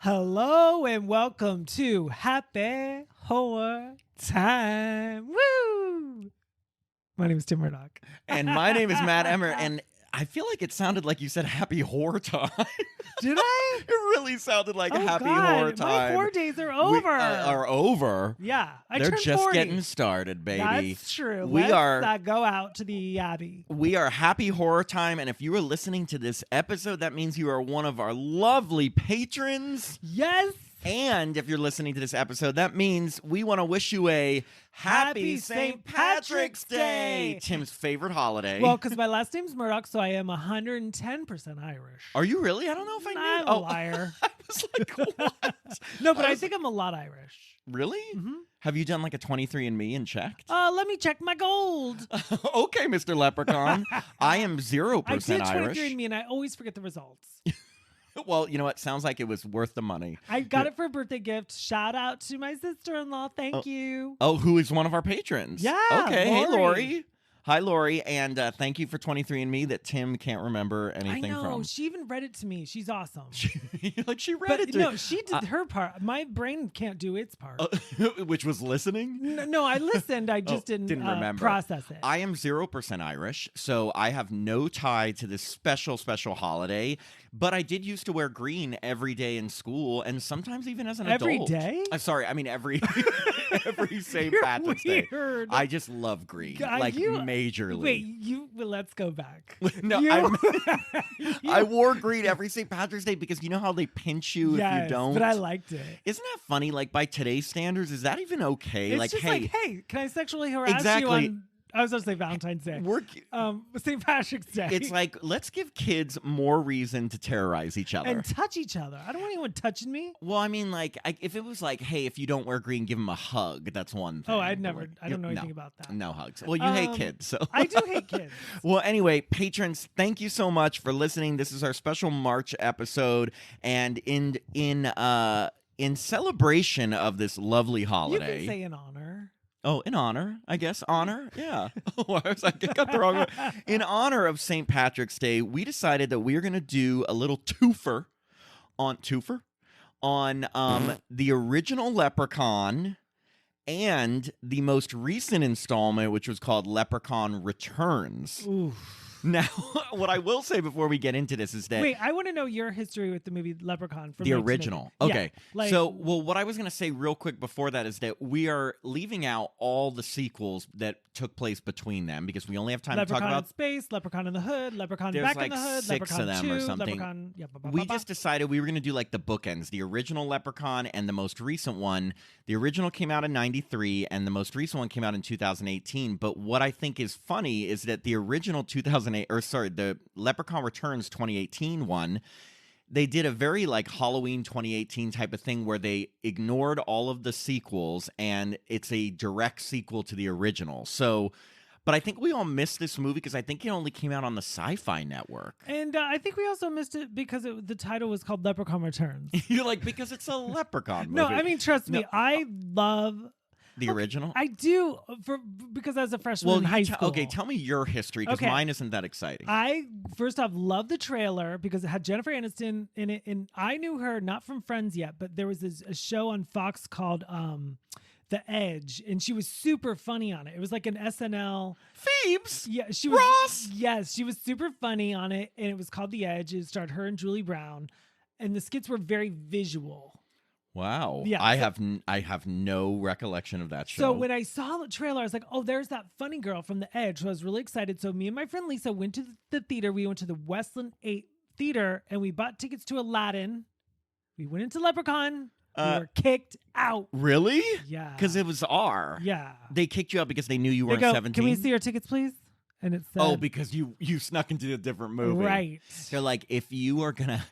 Hello and welcome to Happy Horror Time. Woo! My name is Tim Murdoch. And my name is Matt Emmer, and I feel like it sounded like you said happy horror time. Did I? It really sounded like happy God, horror time. My 4 days are over. Are over. Yeah, They're turned just 40. getting started, baby. That's true. We Let's are go out to the Abbey. We are happy horror time, and if you are listening to this episode, that means you are one of our lovely patrons. Yes. And if you're listening to this episode, that means we want to wish you a happy St. Patrick's Day, Tim's favorite holiday. Well, because my last name's Murdoch, so I am 110% Irish. Are you really? I don't know if I knew. I'm a liar. I was like, what? No, but I think I'm a lot Irish. Really? Mm-hmm. Have you done like a 23andMe and checked? Let me check my gold. Okay, Mr. Leprechaun. I am 0% I did Irish. 23andMe, and I always forget the results. Well, you know what? Sounds like it was worth the money. I got it for a birthday gift. Shout out to my sister-in-law. Thank you. Oh, who is one of our patrons? Yeah. Okay. Lori. Hey, Lori. Hi, Lori. And thank you for 23andMe that Tim can't remember anything I know. from. She even read it to me. She's awesome. She read But it to no, she did her part. My brain can't do its part. which was listening? No, I listened. I just didn't remember. process it. I am 0% Irish, so I have no tie to this special holiday. But I did used to wear green every day in school, and sometimes even as an Every adult. day? Sorry, I mean every St. You're Patrick's Day. weird. I just love green, like majorly. Wait, well, let's go back. No, I wore green every St. Patrick's Day because you know how they pinch you if you don't. But I liked it. Isn't that funny? Like by today's standards, is that even okay? It's like, just hey, can I sexually harass you on? I was going to say Valentine's Day. St. Patrick's Day. It's like, let's give kids more reason to terrorize each other. And touch each other. I don't want anyone touching me. Well, I mean, like, if it was like, hey, if you don't wear green, give them a hug. That's one thing. Oh, I don't know anything about that. No hugs. Well, you hate kids, so. I do hate kids. Well, anyway, patrons, thank you so much for listening. This is our special March episode. And in celebration of this lovely holiday. You can say in honor. Oh, in honor, I guess. Honor? Yeah. Oh, I was like, I got the wrong one. In honor of St. Patrick's Day, we decided that we are going to do a little twofer on the original Leprechaun and the most recent installment, which was called Leprechaun Returns. Oof. Now, what I will say before we get into this is that... Wait, I want to know your history with the movie Leprechaun. From the original. Okay. Yeah, so, what I was going to say real quick before that is that we are leaving out all the sequels that took place between them because we only have time Leprechaun to talk about... in Space, Leprechaun in the Hood, Leprechaun There's Back like in the Hood, 6 Leprechaun of them 2, or something. Leprechaun... Yeah, we just decided we were going to do like the bookends, the original Leprechaun and the most recent one. The original came out in 93 and the most recent one came out in 2018. But what I think is funny is that the original the Leprechaun Returns 2018 one, they did a very like Halloween 2018 type of thing where they ignored all of the sequels and it's a direct sequel to the original. So, but I think we all missed this movie because I think it only came out on the Sci-Fi Network. And I think we also missed it because the title was called Leprechaun Returns. You're like, because it's a Leprechaun movie. No, I mean, trust me, I love... The original? I do, because as a freshman in high school. Okay, tell me your history, because mine isn't that exciting. I, first off, love the trailer because it had Jennifer Aniston in it, and I knew her not from Friends yet, but there was a show on Fox called The Edge, and she was super funny on it. It was like an SNL. Phoebes? Yeah, she was. Ross? Yes, she was super funny on it, and it was called The Edge. It starred her and Julie Brown, and the skits were very visual. Wow. Yeah. I have no recollection of that show. So when I saw the trailer, I was like, oh, there's that funny girl from The Edge. So I was really excited. So me and my friend Lisa went to the theater. We went to the Westland 8 theater and we bought tickets to Aladdin. We went into Leprechaun. We were kicked out. Really? Yeah. Because it was R. Yeah. They kicked you out because they knew you weren't 17? Can we see your tickets, please? And it said... Oh, because you snuck into a different movie. Right. They're like, if you are going to...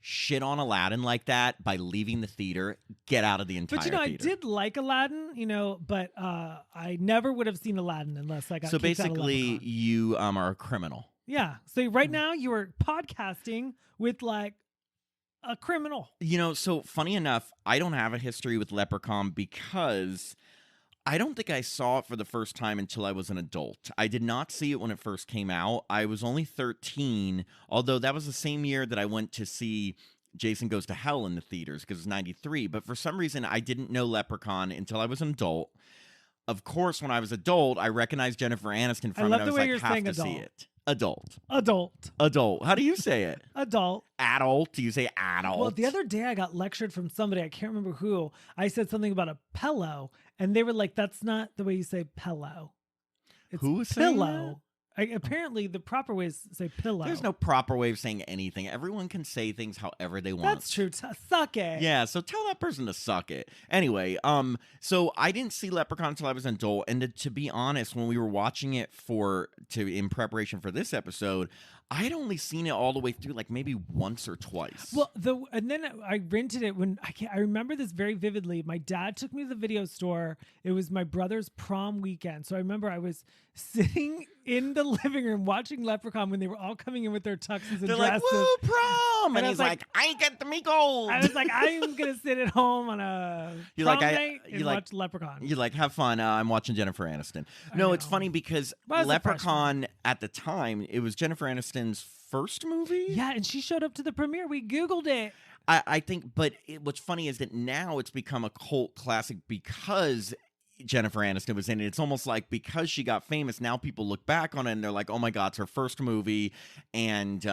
shit on Aladdin like that by leaving the theater, get out of the entire theater. But I did like Aladdin, but I never would have seen Aladdin unless I got kicked out of Leprechaun. You are a criminal. Yeah. So right now you are podcasting with like a criminal. So funny enough, I don't have a history with Leprechaun because I don't think I saw it for the first time until I was an adult. I did not see it when it first came out. I was only 13, although that was the same year that I went to see Jason Goes to Hell in the theaters because it's 93. But for some reason, I didn't know Leprechaun until I was an adult. Of course, when I was adult, I recognized Jennifer Aniston from it. I was like, have to see it. Adult. How do you say it? Adult. Adult. Do you say adult? Well, the other day I got lectured from somebody. I can't remember who. I said something about a pillow, and they were like, "That's not the way you say pillow. It's who was saying pillow." Apparently, the proper way is to say pillow. There's no proper way of saying anything. Everyone can say things however they want. That's true. Suck it. Yeah, so tell that person to suck it. Anyway, so I didn't see Leprechaun until I was an adult, and to be honest, when we were watching it in preparation for this episode, I had only seen it all the way through, like maybe once or twice. Well, and then I rented it when I remember this very vividly. My dad took me to the video store. It was my brother's prom weekend, so I remember I was sitting in the living room watching Leprechaun when they were all coming in with their tuxes and They're dresses. like, "Woo, prom!" And he's like, "I get the me gold." I was like, I'm gonna sit at home on a prom night and watch Leprechaun. You like, have fun. I'm watching Jennifer Aniston. No, it's funny because Leprechaun at the time, it was Jennifer Aniston's first movie. Yeah, and she showed up to the premiere. We Googled it. I think, but what's funny is that now it's become a cult classic because Jennifer Aniston was in it. It's almost like because she got famous, now people look back on it and they're like, "Oh my God, it's her first movie," and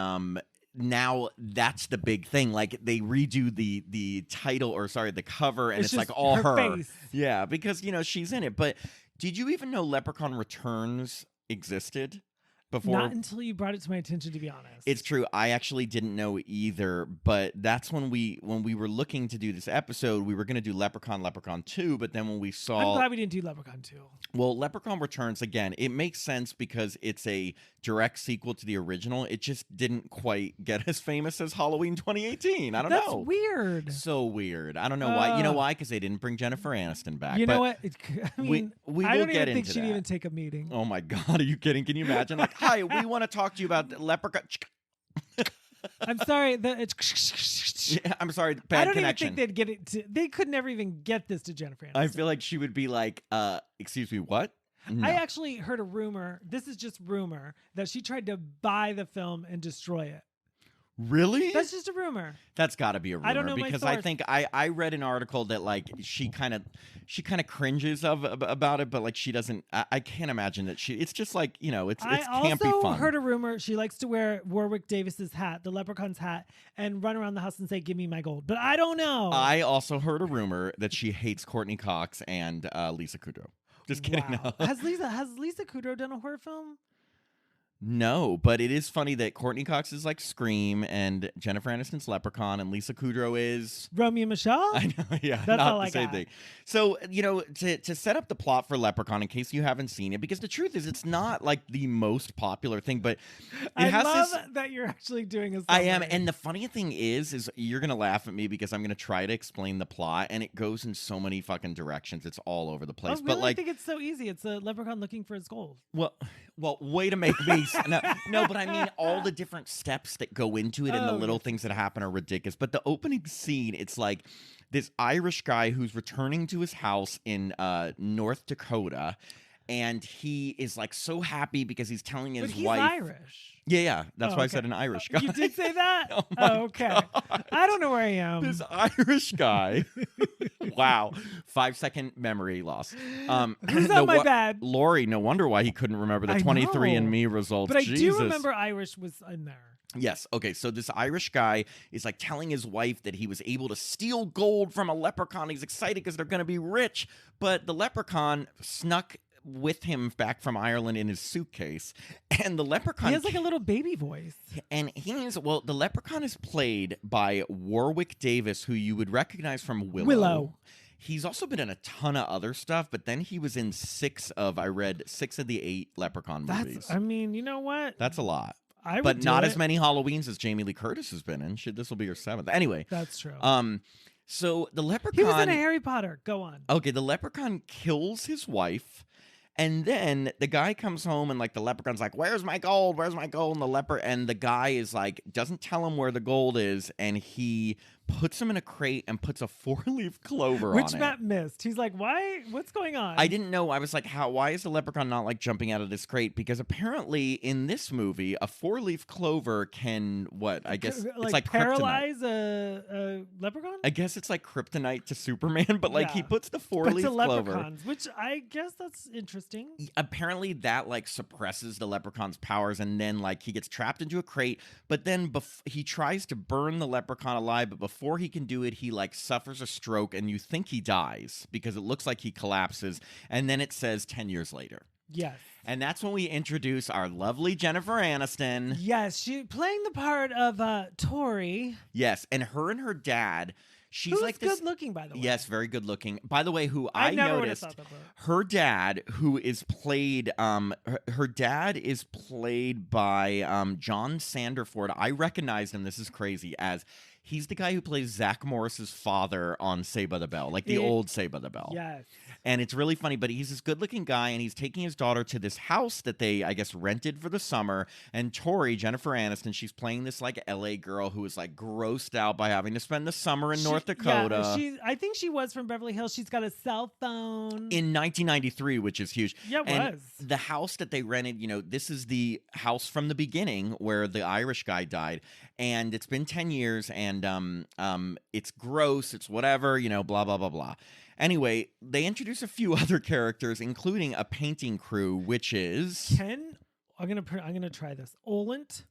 now that's the big thing. Like they redo the title, or sorry, the cover, and it's like all her. Face. Yeah, because she's in it. But did you even know Leprechaun Returns existed before? Not until you brought it to my attention, to be honest. It's true. I actually didn't know either, but that's when we were looking to do this episode, we were going to do Leprechaun 2, but then when we saw... I'm glad we didn't do Leprechaun 2. Well, Leprechaun Returns, again, it makes sense because it's a direct sequel to the original. It just didn't quite get as famous as Halloween 2018. I don't know. That's weird. So weird. I don't know why. You know why? Because they didn't bring Jennifer Aniston back. You know what? I mean, I don't even think she'd even take a meeting. Oh my God. Are you kidding? Can you imagine? Like, hi, we want to talk to you about Leprechaun. I'm sorry. I'm sorry. Bad connection. I don't even think they'd get it. They could never even get this to Jennifer Aniston. I feel like she would be like, excuse me, what? No. I actually heard a rumor. This is just rumor that she tried to buy the film and destroy it. Really? That's just a rumor. That's got to be a rumor. I don't know because my I source. think I read an article that like she kind of cringes about it, but like she doesn't. I can't imagine that she. It's just like it can't be fun. I also heard a rumor she likes to wear Warwick Davis's hat, the Leprechaun's hat, and run around the house and say, "Give me my gold." But I don't know. I also heard a rumor that she hates Courtney Cox and Lisa Kudrow. Just kidding. Wow. No. Has Lisa Kudrow done a horror film? No, but it is funny that Courtney Cox is like Scream and Jennifer Aniston's Leprechaun and Lisa Kudrow is Romeo and Michelle. I know, yeah, that's not all the same thing. So to set up the plot for Leprechaun, in case you haven't seen it, because the truth is it's not like the most popular thing, but I love that you're actually doing a summary. I am, and the funny thing is you're gonna laugh at me because I'm gonna try to explain the plot, and it goes in so many fucking directions. It's all over the place. Oh, But like, I think it's so easy. It's a leprechaun looking for his gold. Well, way to make me no, but I mean all the different steps that go into it and the little things that happen are ridiculous. But the opening scene, it's like this Irish guy who's returning to his house in North Dakota, and he is like so happy because he's telling his wife. But he's Irish. Yeah. That's why I said an Irish guy. You did say that? Okay. God. I don't know where I am. This Irish guy. Wow. 5-second memory loss. Who's on my bed? Lori, no wonder why he couldn't remember the 23andMe results. But I Jesus. do remember Irish was in there. Yes. Okay. So this Irish guy is like telling his wife that he was able to steal gold from a leprechaun. He's excited because they're going to be rich. But the leprechaun snuck with him back from Ireland in his suitcase, and the leprechaun, he has like a little baby voice, and the leprechaun is played by Warwick Davis, who you would recognize from Willow. He's also been in a ton of other stuff, but then he was in 6 of the 8 Leprechaun movies. I mean, you know what? That's a lot. But not as many Halloweens as Jamie Lee Curtis has been in. This will be her 7th. Anyway. That's true. So the leprechaun, he was in a Harry Potter. Go on. Okay, the leprechaun kills his wife. And then the guy comes home and like the leprechaun's like, "Where's my gold? Where's my gold?" And the guy is like, doesn't tell him where the gold is, and he puts him in a crate and puts a 4-leaf clover Which on Matt it. missed. He's like, why? What's going on? I didn't know. I was like, why is the leprechaun not like jumping out of this crate? Because apparently in this movie, a 4-leaf clover can I guess it's like paralyze a leprechaun? I guess it's like kryptonite to Superman, but like he puts the 4-leaf to clover. leprechauns, which I guess that's interesting. Apparently that like suppresses the leprechaun's powers, and then like he gets trapped into a crate, but then he tries to burn the leprechaun alive, but before he can do it, he like suffers a stroke, and you think he dies because it looks like he collapses, and then it says 10 years later. Yes. And that's when we introduce our lovely Jennifer Aniston. Yes, she playing the part of Tori. Yes, and her dad. She's Who's like this good looking, by the way. Yes, very good looking. By the way, who I never noticed, thought that about. her dad, who is played, her dad is played by John Sanderford. I recognized him. This is crazy. As he's the guy who plays Zach Morris's father on Saved by the Bell, like the old Saved by the Bell. Yes. And it's really funny, but he's this good-looking guy, and he's taking his daughter to this house that they, I guess, rented for the summer. And Tori, Jennifer Aniston, she's playing this, like, L.A. girl who is, like, grossed out by having to spend the summer in North Dakota. Yeah, I think she was from Beverly Hills. She's got a cell phone. In 1993, which is huge. Yeah, it and was. The house that they rented, this is the house from the beginning where the Irish guy died. And it's been 10 years, and it's gross, it's whatever, blah, blah, blah, blah. Anyway, they introduce a few other characters, including a painting crew, which is Ken. I'm gonna try this. Olent.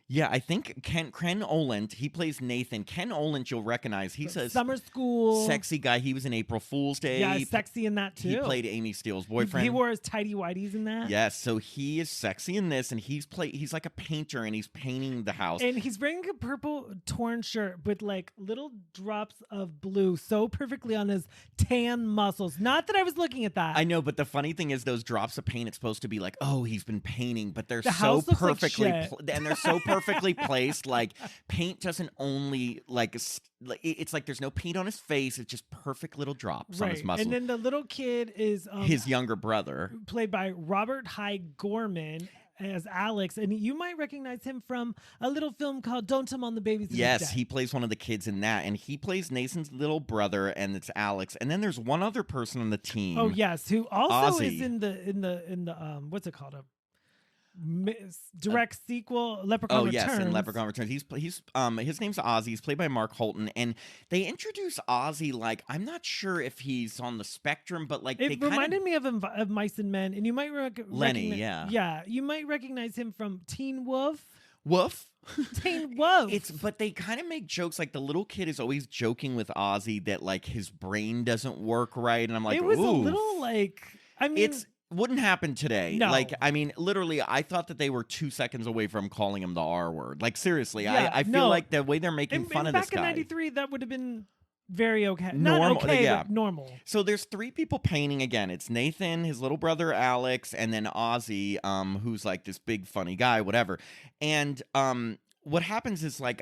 Yeah, I think Ken Olent, he plays Nathan. Ken Olent, you'll recognize. He's a summer school sexy guy. He was in April Fool's Day. Yeah, sexy in that too. He played Amy Steele's boyfriend. He wore his tighty whities in that. Yes, so he is sexy in this, and he's like a painter, and he's painting the house. And he's wearing a purple torn shirt with like little drops of blue so perfectly on his tan muscles. Not that I was looking at that. I know, but the funny thing is those drops of paint, it's supposed to be like, oh, he's been painting, but they're the so house looks perfectly like shit. and they're so perfectly placed. Like paint doesn't only like it's like there's no paint on his face. It's just perfect little drops on his muscles. And then the little kid is his younger brother, played by Robert High Gorman as Alex, and you might recognize him from a little film called Don't Tell Mom the Baby's Dead. Yes, he plays one of the kids in that, and he plays Nathan's little brother, and it's Alex. And then there's one other person on the team. Oh yes, who also Ozzy. is in the what's it called, a direct sequel, Leprechaun Returns. Yes, in Leprechaun Returns. He's his name's Ozzy. He's played by Mark Holton, and they introduce Ozzy like I'm not sure if he's on the spectrum, but like it reminded me of Mice and Men, and you might Lenny, yeah, you might recognize him from Teen Wolf. Woof. Teen Wolf. But they kind of make jokes like the little kid is always joking with Ozzy that like his brain doesn't work right, and I'm like, it was ooh. a little like It's wouldn't happen today. No. Like, I mean, literally, I thought that they were 2 seconds away from calling him the R word. Like, seriously, yeah, I feel like the way they're making fun of this guy. Back in '93, that would have been very okay. Normal, Not okay, yeah. but normal. So there's 3 people painting again. It's Nathan, his little brother Alex, and then Ozzy, who's like this big funny guy, whatever. And what happens is like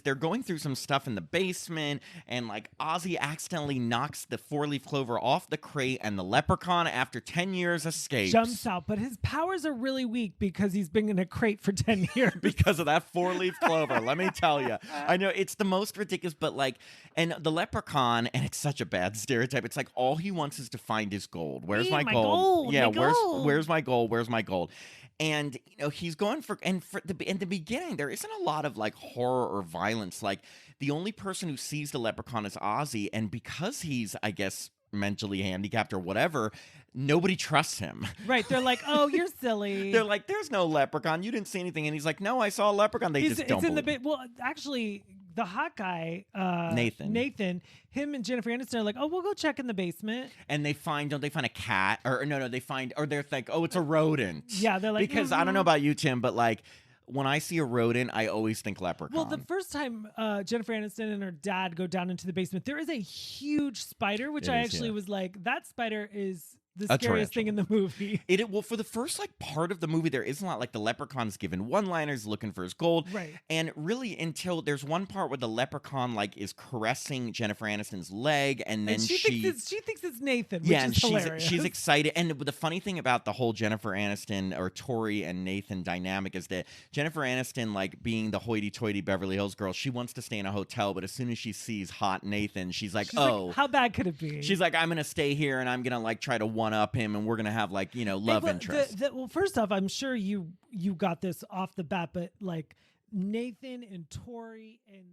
they're going through some stuff in the basement, and like Ozzy accidentally knocks the 4-leaf clover off the crate, and the leprechaun, after 10 years, escapes. Jumps out, but his powers are really weak because he's been in a crate for 10 years. Because of that 4-leaf clover, let me tell you. I know it's the most ridiculous, but like, and the leprechaun, and it's such a bad stereotype. It's like all he wants is to find his gold. Where's my gold? Yeah, where's my gold? Where's my gold? And he's going in the beginning, there isn't a lot of like horror or violence. Like the only person who sees the leprechaun is Ozzy, and because he's, I guess, mentally handicapped or whatever, nobody trusts him. Right? They're like, "Oh, you're silly." They're like, "There's no leprechaun. You didn't see anything." And he's like, "No, I saw a leprechaun." They just don't believe. Well, actually, the hot guy, Nathan, him and Jennifer Aniston are like, "Oh, we'll go check in the basement." And don't they find a cat? Or no, they're like, "Oh, it's a rodent." Yeah, they're like, because I don't know about you, Tim, but like when I see a rodent, I always think leprechaun. Well, the first time Jennifer Aniston and her dad go down into the basement, there is a huge spider, which I actually was like, that spider is the scariest thing in the movie. Well, for the first like part of the movie, there isn't a lot. Like the leprechaun's given one-liners, looking for his gold, Right. and really until there's one part where the leprechaun like is caressing Jennifer Aniston's leg, and then she thinks it's Nathan. Yeah, which and is hilarious. she's excited. And the funny thing about the whole Jennifer Aniston or Tori and Nathan dynamic is that Jennifer Aniston, like being the hoity-toity Beverly Hills girl, she wants to stay in a hotel, but as soon as she sees hot Nathan, she's like, like, how bad could it be? She's like, I'm gonna stay here and I'm gonna like try to one-up him, and we're gonna have like love interest. Well, first off, I'm sure you got this off the bat, but like Nathan and Tori and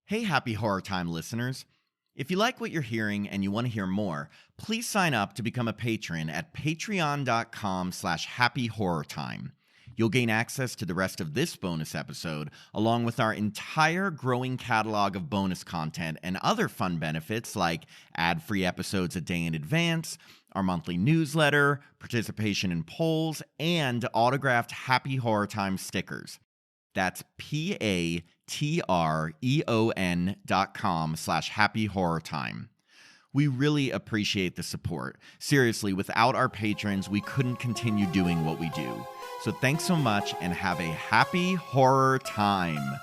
Hey, Happy Horror Time listeners. If you like what you're hearing and you want to hear more, please sign up to become a patron at patreon.com/happyhorrortime. You'll gain access to the rest of this bonus episode, along with our entire growing catalog of bonus content and other fun benefits like ad-free episodes a day in advance, our monthly newsletter, participation in polls, and autographed Happy Horror Time stickers. That's patreon.com/happyhorrortime. We really appreciate the support. Seriously, without our patrons, we couldn't continue doing what we do. So thanks so much and have a happy horror time.